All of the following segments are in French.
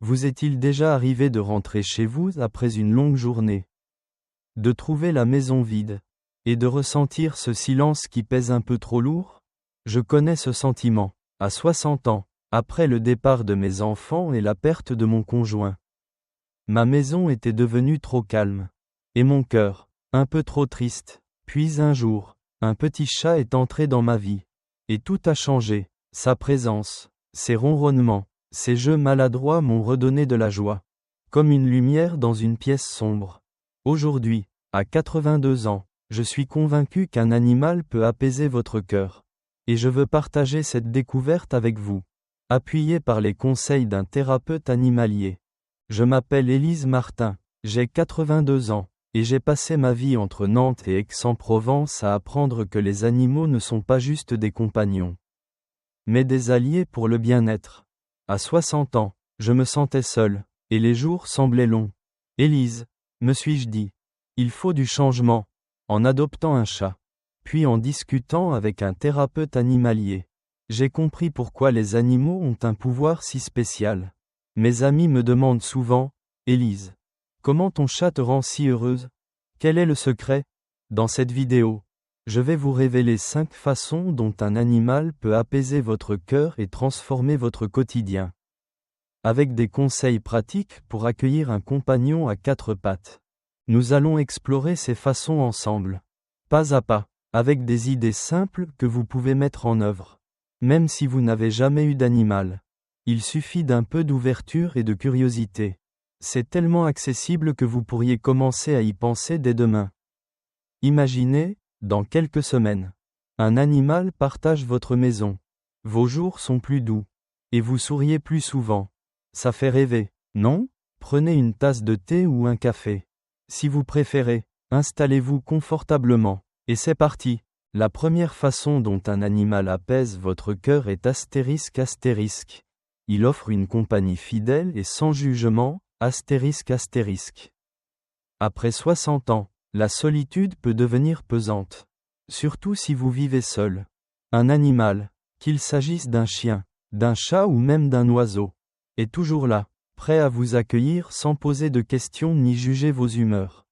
Vous est-il déjà arrivé de rentrer chez vous après une longue journée? De trouver la maison vide? Et de ressentir ce silence qui pèse un peu trop lourd? Je connais ce sentiment, à 60 ans, après le départ de mes enfants et la perte de mon conjoint. Ma maison était devenue trop calme. Et mon cœur, un peu trop triste. Puis un jour, un petit chat est entré dans ma vie. Et tout a changé. Sa présence, ses ronronnements, ses jeux maladroits m'ont redonné de la joie. Comme une lumière dans une pièce sombre. Aujourd'hui, à 82 ans, je suis convaincu qu'un animal peut apaiser votre cœur. Et je veux partager cette découverte avec vous. Appuyé par les conseils d'un thérapeute animalier. Je m'appelle Élise Martin, j'ai 82 ans, et j'ai passé ma vie entre Nantes et Aix-en-Provence à apprendre que les animaux ne sont pas juste des compagnons, mais des alliés pour le bien-être. À 60 ans, je me sentais seul, et les jours semblaient longs. Élise, me suis-je dit, il faut du changement, en adoptant un chat. Puis en discutant avec un thérapeute animalier, j'ai compris pourquoi les animaux ont un pouvoir si spécial. Mes amis me demandent souvent, Élise, comment ton chat te rend si heureuse? Quel est le secret? Dans cette vidéo, je vais vous révéler 5 façons dont un animal peut apaiser votre cœur et transformer votre quotidien. Avec des conseils pratiques pour accueillir un compagnon à 4 pattes. Nous allons explorer ces façons ensemble, pas à pas, avec des idées simples que vous pouvez mettre en œuvre. Même si vous n'avez jamais eu d'animal. Il suffit d'un peu d'ouverture et de curiosité. C'est tellement accessible que vous pourriez commencer à y penser dès demain. Imaginez, dans quelques semaines, un animal partage votre maison. Vos jours sont plus doux. Et vous souriez plus souvent. Ça fait rêver, non? Prenez une tasse de thé ou un café. Si vous préférez, installez-vous confortablement. Et c'est parti. La première façon dont un animal apaise votre cœur est astérisque astérisque. Il offre une compagnie fidèle et sans jugement, astérisque astérisque. Après 60 ans, la solitude peut devenir pesante. Surtout si vous vivez seul. Un animal, qu'il s'agisse d'un chien, d'un chat ou même d'un oiseau, est toujours là, prêt à vous accueillir sans poser de questions ni juger vos humeurs.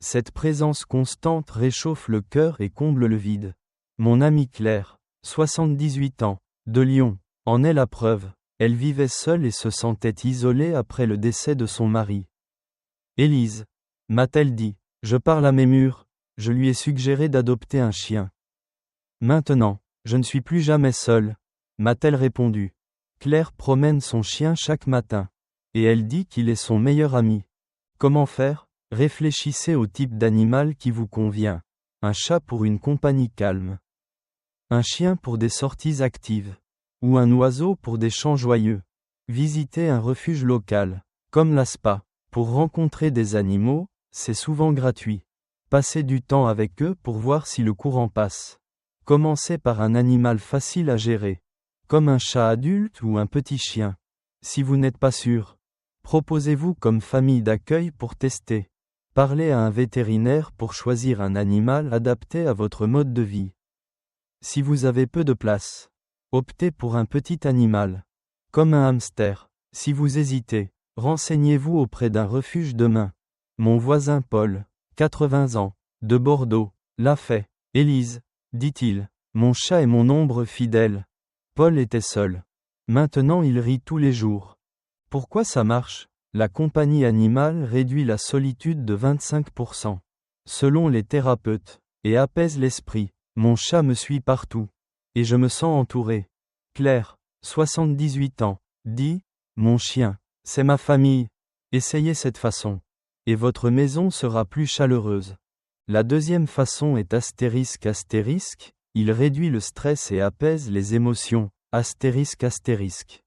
Cette présence constante réchauffe le cœur et comble le vide. Mon amie Claire, 78 ans, de Lyon, en est la preuve. Elle vivait seule et se sentait isolée après le décès de son mari. Élise, m'a-t-elle dit, je parle à mes murs, je lui ai suggéré d'adopter un chien. Maintenant, je ne suis plus jamais seule, m'a-t-elle répondu. Claire promène son chien chaque matin. Et elle dit qu'il est son meilleur ami. Comment faire? Réfléchissez au type d'animal qui vous convient. Un chat pour une compagnie calme. Un chien pour des sorties actives. Ou un oiseau pour des chants joyeux. Visitez un refuge local, comme la spa. Pour rencontrer des animaux, c'est souvent gratuit. Passez du temps avec eux pour voir si le courant passe. Commencez par un animal facile à gérer, comme un chat adulte ou un petit chien. Si vous n'êtes pas sûr, proposez-vous comme famille d'accueil pour tester. Parlez à un vétérinaire pour choisir un animal adapté à votre mode de vie. Si vous avez peu de place, optez pour un petit animal, comme un hamster. Si vous hésitez, renseignez-vous auprès d'un refuge de main. Mon voisin Paul, 80 ans, de Bordeaux, l'a fait. Élise, dit-il, mon chat est mon ombre fidèle. Paul était seul. Maintenant il rit tous les jours. Pourquoi ça marche? La compagnie animale réduit la solitude de 25%. Selon les thérapeutes, et apaise l'esprit. Mon chat me suit partout. Et je me sens entouré. Claire, 78 ans, dit, mon chien, c'est ma famille. Essayez cette façon. Et votre maison sera plus chaleureuse. La deuxième façon est astérisque astérisque, il réduit le stress et apaise les émotions, astérisque astérisque.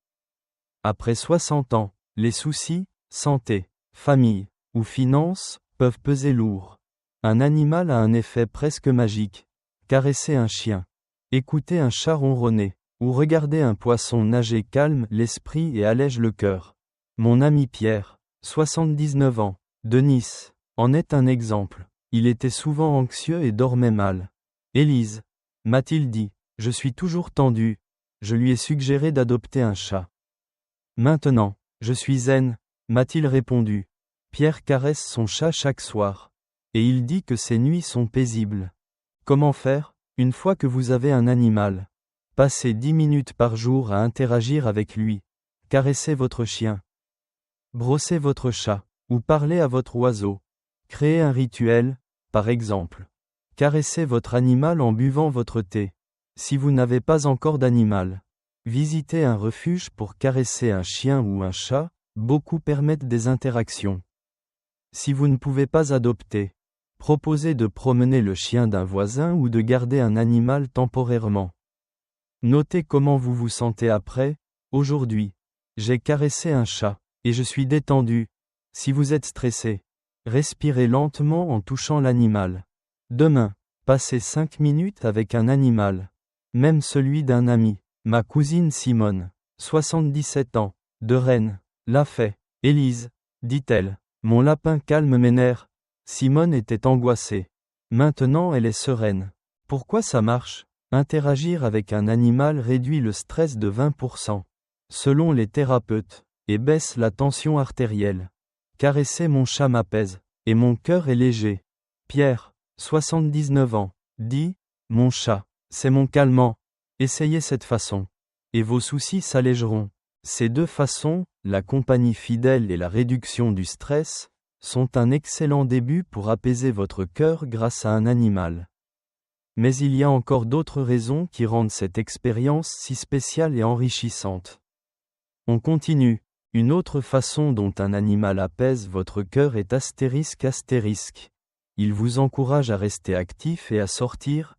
Après 60 ans, les soucis, santé, famille, ou finances, peuvent peser lourd. Un animal a un effet presque magique. Caresser un chien, écouter un chat ronronner, ou regarder un poisson nager calme l'esprit et allège le cœur. Mon ami Pierre, 79 ans, de Nice, en est un exemple. Il était souvent anxieux et dormait mal. Élise, m'a-t-il dit, je suis toujours tendu. Je lui ai suggéré d'adopter un chat. Maintenant, Je suis zen, m'a-t-il répondu. Pierre caresse son chat chaque soir. Et il dit que ses nuits sont paisibles. Comment faire, une fois que vous avez un animal? Passez 10 minutes par jour à interagir avec lui. Caressez votre chien. Brossez votre chat, ou parlez à votre oiseau. Créez un rituel, par exemple. Caressez votre animal en buvant votre thé. Si vous n'avez pas encore d'animal, visitez un refuge pour caresser un chien ou un chat, beaucoup permettent des interactions. Si vous ne pouvez pas adopter, proposez de promener le chien d'un voisin ou de garder un animal temporairement. Notez comment vous vous sentez après. Aujourd'hui, j'ai caressé un chat, et je suis détendu. Si vous êtes stressé, respirez lentement en touchant l'animal. Demain, passez 5 minutes avec un animal. Même celui d'un ami. Ma cousine Simone, 77 ans, de Rennes, l'a fait. Élise, dit-elle. Mon lapin calme mes nerfs. Simone était angoissée. Maintenant elle est sereine. Pourquoi ça marche? Interagir avec un animal réduit le stress de 20%, selon les thérapeutes, et baisse la tension artérielle. Caresser mon chat m'apaise, et mon cœur est léger. Pierre, 79 ans, dit, mon chat, c'est mon calmant. Essayez cette façon, et vos soucis s'allégeront. Ces deux façons, la compagnie fidèle et la réduction du stress, sont un excellent début pour apaiser votre cœur grâce à un animal. Mais il y a encore d'autres raisons qui rendent cette expérience si spéciale et enrichissante. On continue. Une autre façon dont un animal apaise votre cœur est astérisque. Il vous encourage à rester actif et à sortir.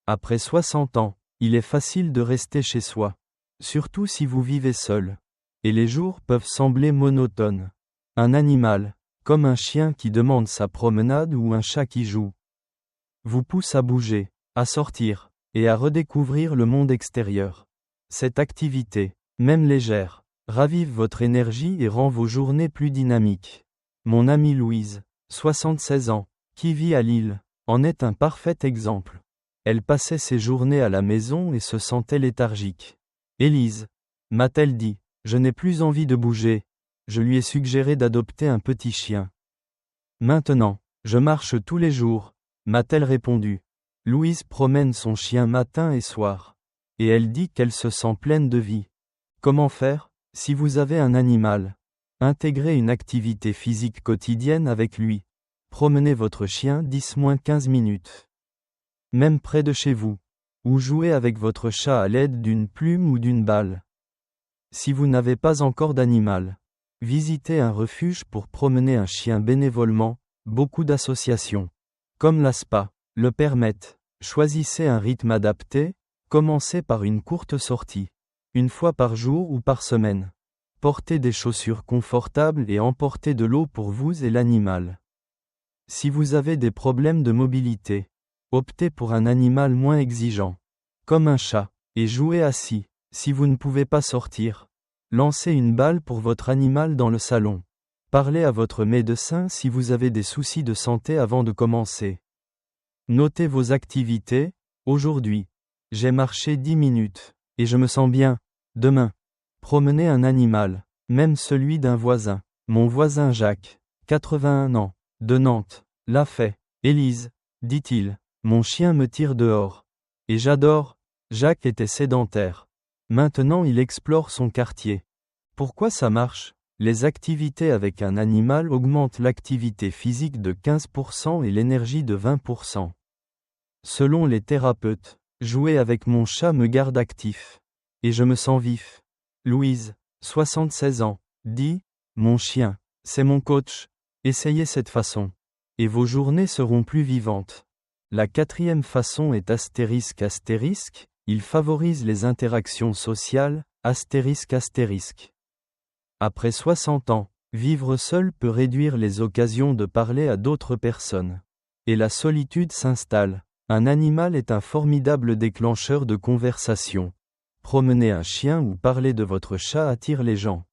Après 60 ans, il est facile de rester chez soi. Surtout si vous vivez seul. Et les jours peuvent sembler monotones. Un animal, comme un chien qui demande sa promenade ou un chat qui joue, vous pousse à bouger, à sortir, et à redécouvrir le monde extérieur. Cette activité, même légère, ravive votre énergie et rend vos journées plus dynamiques. Mon amie Louise, 76 ans, qui vit à Lille, en est un parfait exemple. Elle passait ses journées à la maison et se sentait léthargique. Élise, m'a-t-elle dit, je n'ai plus envie de bouger. Je lui ai suggéré d'adopter un petit chien. Maintenant, je marche tous les jours, m'a-t-elle répondu. Louise promène son chien matin et soir. Et elle dit qu'elle se sent pleine de vie. Comment faire, si vous avez un animal? Intégrez une activité physique quotidienne avec lui. Promenez votre chien 10-15 minutes. Même près de chez vous. Ou jouez avec votre chat à l'aide d'une plume ou d'une balle. Si vous n'avez pas encore d'animal, visitez un refuge pour promener un chien bénévolement. Beaucoup d'associations, comme l'ASPA, le permettent. Choisissez un rythme adapté. Commencez par une courte sortie. Une fois par jour ou par semaine. Portez des chaussures confortables et emportez de l'eau pour vous et l'animal. Si vous avez des problèmes de mobilité, optez pour un animal moins exigeant, comme un chat, et jouez assis. Si vous ne pouvez pas sortir, lancez une balle pour votre animal dans le salon. Parlez à votre médecin si vous avez des soucis de santé avant de commencer. Notez vos activités. Aujourd'hui, j'ai marché 10 minutes, et je me sens bien. Demain, promenez un animal, même celui d'un voisin. Mon voisin Jacques, 81 ans, de Nantes, l'a fait. Élise, dit-il, mon chien me tire dehors. Et j'adore. Jacques était sédentaire. Maintenant il explore son quartier. Pourquoi ça marche? Les activités avec un animal augmentent l'activité physique de 15% et l'énergie de 20%. Selon les thérapeutes, jouer avec mon chat me garde actif. Et je me sens vif. Louise, 76 ans, dit, mon chien, c'est mon coach. Essayez cette façon. Et vos journées seront plus vivantes. La quatrième façon est astérisque. Il favorise les interactions sociales. Après 60 ans, vivre seul peut réduire les occasions de parler à d'autres personnes. Et la solitude s'installe. Un animal est un formidable déclencheur de conversation. Promener un chien ou parler de votre chat attire les gens.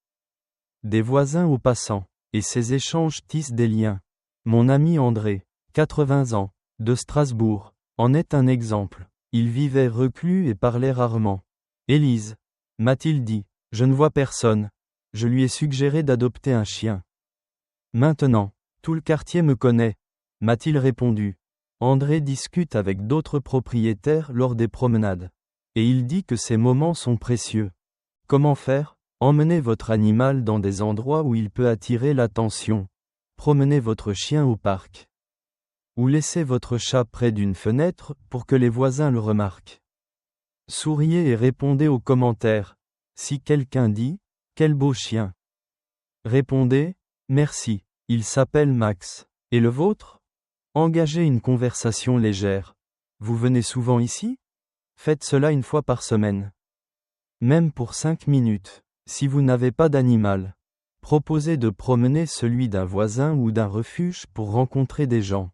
Des voisins aux passants. Et ces échanges tissent des liens. Mon ami André, 80 ans, de Strasbourg, en est un exemple. Il vivait reclus et parlait rarement. Élise, m'a-t-il dit, Je ne vois personne. Je lui ai suggéré d'adopter un chien. Maintenant, tout le quartier me connaît, m'a-t-il répondu. André discute avec d'autres propriétaires lors des promenades. Et il dit que ces moments sont précieux. Comment faire? Emmenez votre animal dans des endroits où il peut attirer l'attention. Promenez votre chien au parc. Ou laissez votre chat près d'une fenêtre pour que les voisins le remarquent. Souriez et répondez aux commentaires. Si quelqu'un dit « Quel beau chien !» répondez « Merci, il s'appelle Max. Et le vôtre ?» Engagez une conversation légère. Vous venez souvent ici? Faites cela une fois par semaine. Même pour 5 minutes. Si vous n'avez pas d'animal, proposez de promener celui d'un voisin ou d'un refuge pour rencontrer des gens.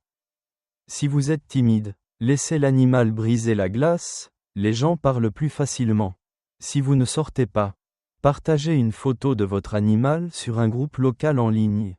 Si vous êtes timide, laissez l'animal briser la glace, les gens parlent plus facilement. Si vous ne sortez pas, partagez une photo de votre animal sur un groupe local en ligne.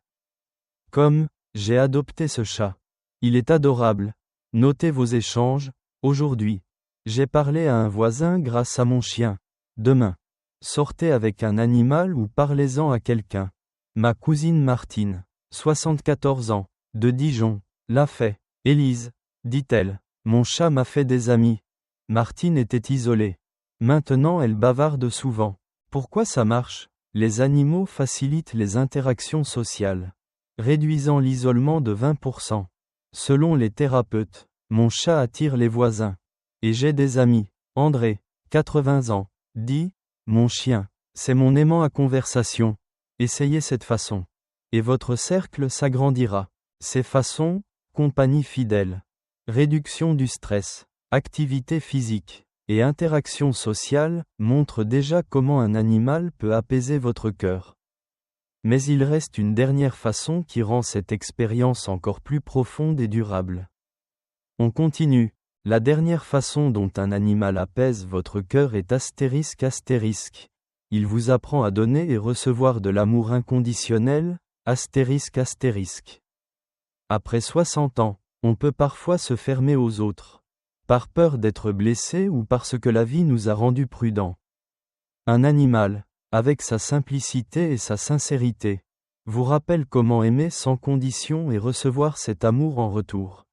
Comme « J'ai adopté ce chat. Il est adorable. » Notez vos échanges. Aujourd'hui, j'ai parlé à un voisin grâce à mon chien. Demain, sortez avec un animal ou parlez-en à quelqu'un. Ma cousine Martine, 74 ans, de Dijon, l'a fait. Élise, dit-elle, mon chat m'a fait des amis. Martine était isolée. Maintenant elle bavarde souvent. Pourquoi ça marche? Les animaux facilitent les interactions sociales, réduisant l'isolement de 20%. Selon les thérapeutes, mon chat attire les voisins. Et j'ai des amis. André, 80 ans, dit, mon chien, c'est mon aimant à conversation. Essayez cette façon. Et votre cercle s'agrandira. Ces façons, compagnie fidèle, réduction du stress, activité physique et interaction sociale montrent déjà comment un animal peut apaiser votre cœur. Mais il reste une dernière façon qui rend cette expérience encore plus profonde et durable. On continue. La dernière façon dont un animal apaise votre cœur est ***. Il vous apprend à donner et recevoir de l'amour inconditionnel, ***. Après 60 ans, on peut parfois se fermer aux autres, par peur d'être blessé ou parce que la vie nous a rendus prudents. Un animal, avec sa simplicité et sa sincérité, vous rappelle comment aimer sans condition et recevoir cet amour en retour.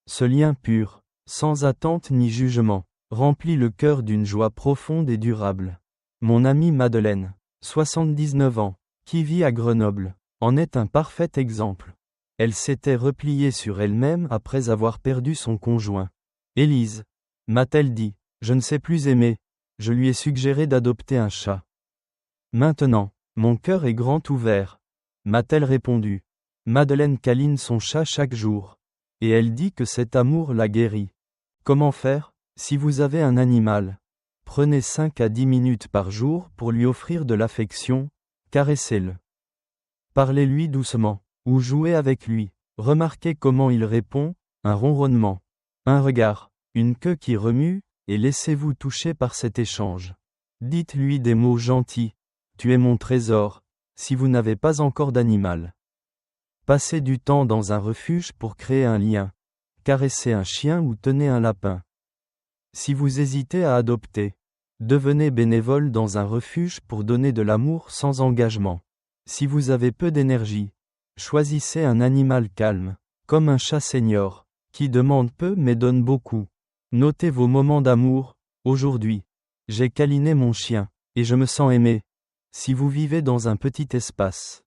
Ce lien pur, sans attente ni jugement, remplit le cœur d'une joie profonde et durable. Mon amie Madeleine, 79 ans, qui vit à Grenoble, en est un parfait exemple. Elle s'était repliée sur elle-même après avoir perdu son conjoint. Élise, m'a-t-elle dit, je ne sais plus aimer, je lui ai suggéré d'adopter un chat. Maintenant, mon cœur est grand ouvert, m'a-t-elle répondu. Madeleine câline son chat chaque jour. Et elle dit que cet amour la guérit. Comment faire? Si vous avez un animal, prenez 5 à 10 minutes par jour pour lui offrir de l'affection, caressez-le. Parlez-lui doucement, ou jouez avec lui. Remarquez comment il répond, un ronronnement, un regard, une queue qui remue, et laissez-vous toucher par cet échange. Dites-lui des mots gentils. Tu es mon trésor, si vous n'avez pas encore d'animal. Passez du temps dans un refuge pour créer un lien. Caressez un chien ou tenez un lapin. Si vous hésitez à adopter, devenez bénévole dans un refuge pour donner de l'amour sans engagement. Si vous avez peu d'énergie, choisissez un animal calme, comme un chat senior, qui demande peu mais donne beaucoup. Notez vos moments d'amour. Aujourd'hui, j'ai câliné mon chien, et je me sens aimé. Si vous vivez dans un petit espace,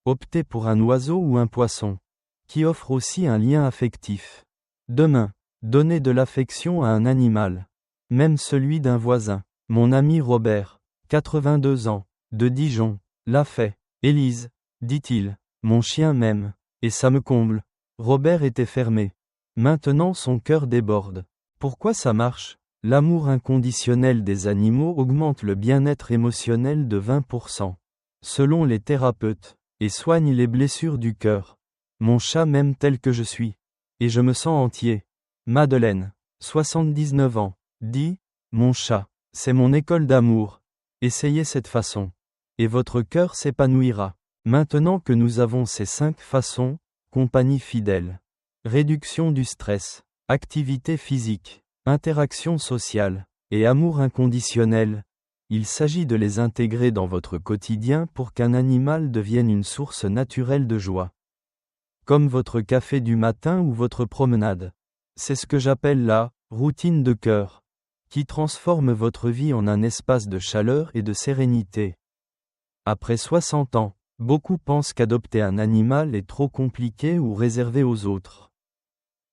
optez pour un oiseau ou un poisson, qui offre aussi un lien affectif. Demain, donnez de l'affection à un animal, même celui d'un voisin. Mon ami Robert, 82 ans, de Dijon, l'a fait. Élise, dit-il, mon chien m'aime, et ça me comble. Robert était fermé. Maintenant son cœur déborde. Pourquoi ça marche? L'amour inconditionnel des animaux augmente le bien-être émotionnel de 20%, selon les thérapeutes, et soigne les blessures du cœur. Mon chat m'aime tel que je suis. Et je me sens entier. Madeleine, 79 ans, dit, mon chat, c'est mon école d'amour. Essayez cette façon. Et votre cœur s'épanouira. Maintenant que nous avons ces 5 façons, compagnie fidèle, réduction du stress, activité physique, interaction sociale, et amour inconditionnel, Il s'agit de les intégrer dans votre quotidien pour qu'un animal devienne une source naturelle de joie. Comme votre café du matin ou votre promenade. C'est ce que j'appelle la routine de cœur, qui transforme votre vie en un espace de chaleur et de sérénité. Après 60 ans, beaucoup pensent qu'adopter un animal est trop compliqué ou réservé aux autres.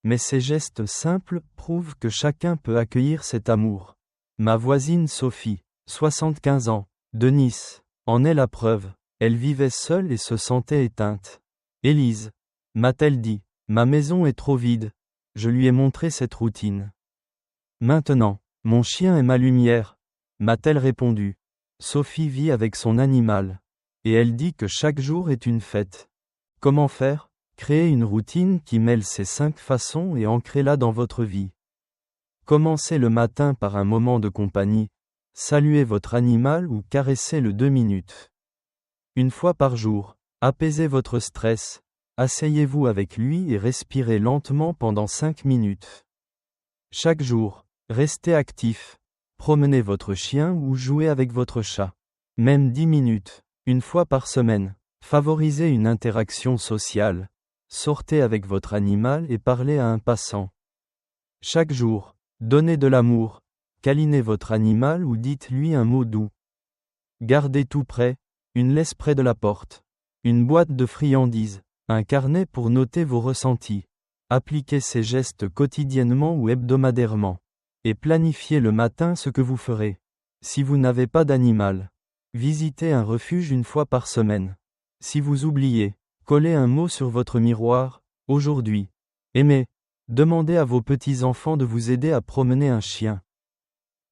Mais ces gestes simples prouvent que chacun peut accueillir cet amour. Ma voisine Sophie, 75 ans, de Nice, en est la preuve. Elle vivait seule et se sentait éteinte. Élise, m'a-t-elle dit, ma maison est trop vide. Je lui ai montré cette routine. Maintenant, mon chien est ma lumière, m'a-t-elle répondu. Sophie vit avec son animal. Et elle dit que chaque jour est une fête. Comment faire? Créer une routine qui mêle ces 5 façons et ancrez-la dans votre vie. Commencez le matin par un moment de compagnie. Saluez votre animal ou caressez-le 2 minutes. Une fois par jour, apaisez votre stress. Asseyez-vous avec lui et respirez lentement pendant 5 minutes. Chaque jour, restez actif. Promenez votre chien ou jouez avec votre chat. Même 10 minutes, une fois par semaine. Favorisez une interaction sociale. Sortez avec votre animal et parlez à un passant. Chaque jour, donnez de l'amour. Câlinez votre animal ou dites-lui un mot doux. Gardez tout prêt, une laisse près de la porte. Une boîte de friandises. Un carnet pour noter vos ressentis. Appliquez ces gestes quotidiennement ou hebdomadairement. Et planifiez le matin ce que vous ferez. Si vous n'avez pas d'animal, visitez un refuge une fois par semaine. Si vous oubliez, collez un mot sur votre miroir, aujourd'hui. Aimez. Demandez à vos petits-enfants de vous aider à promener un chien.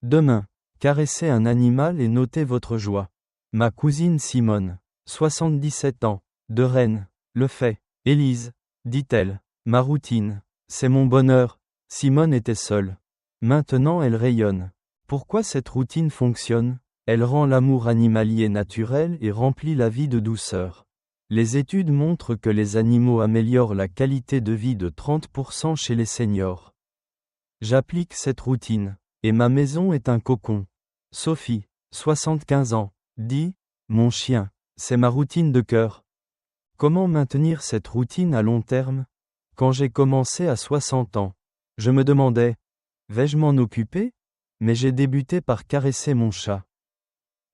Demain, caressez un animal et notez votre joie. Ma cousine Simone, 77 ans, de Rennes, le fait. Élise, dit-elle, ma routine, c'est mon bonheur. Simone était seule. Maintenant elle rayonne. Pourquoi cette routine fonctionne? Elle rend l'amour animalier naturel et remplit la vie de douceur. Les études montrent que les animaux améliorent la qualité de vie de 30% chez les seniors. J'applique cette routine, et ma maison est un cocon. Sophie, 75 ans, dit, mon chien, c'est ma routine de cœur. Comment maintenir cette routine à long terme? Quand j'ai commencé à 60 ans, je me demandais, vais-je m'en occuper? Mais j'ai débuté par caresser mon chat.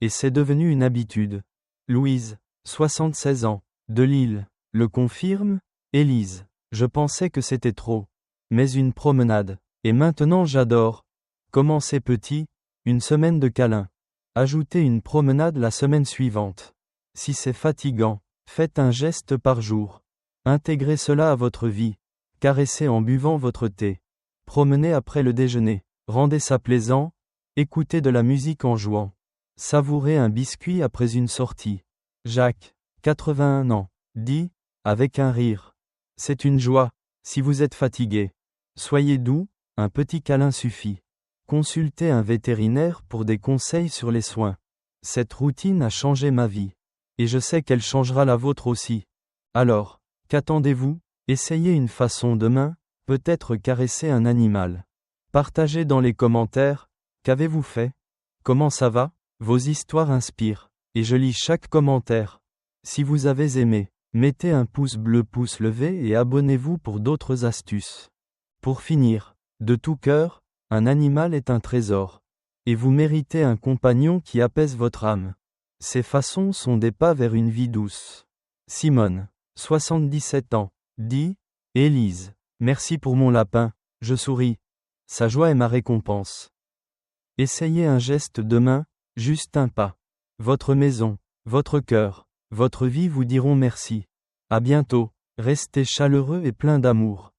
Et c'est devenu une habitude. Louise, 76 ans, de Lille, le confirme. Élise, je pensais que c'était trop. Mais une promenade. Et maintenant j'adore. Commencez petit, une semaine de câlin. Ajoutez une promenade la semaine suivante. Si c'est fatigant, faites un geste par jour. Intégrez cela à votre vie. Caressez en buvant votre thé. Promenez après le déjeuner. Rendez ça plaisant. Écoutez de la musique en jouant. Savourez un biscuit après une sortie. Jacques, 81 ans, dit, avec un rire. C'est une joie, si vous êtes fatigué. Soyez doux, un petit câlin suffit. Consultez un vétérinaire pour des conseils sur les soins. Cette routine a changé ma vie. Et je sais qu'elle changera la vôtre aussi. Alors, qu'attendez-vous? Essayez une façon demain, peut-être caresser un animal. Partagez dans les commentaires, qu'avez-vous fait? Comment ça va? Vos histoires inspirent, et je lis chaque commentaire. Si vous avez aimé, mettez un pouce bleu pouce levé et abonnez-vous pour d'autres astuces. Pour finir, de tout cœur, un animal est un trésor. Et vous méritez un compagnon qui apaise votre âme. Ces façons sont des pas vers une vie douce. Simone, 77 ans, dit, Élise, merci pour mon lapin, je souris. Sa joie est ma récompense. Essayez un geste demain, juste un pas. Votre maison, votre cœur, votre vie vous diront merci. À bientôt, restez chaleureux et plein d'amour.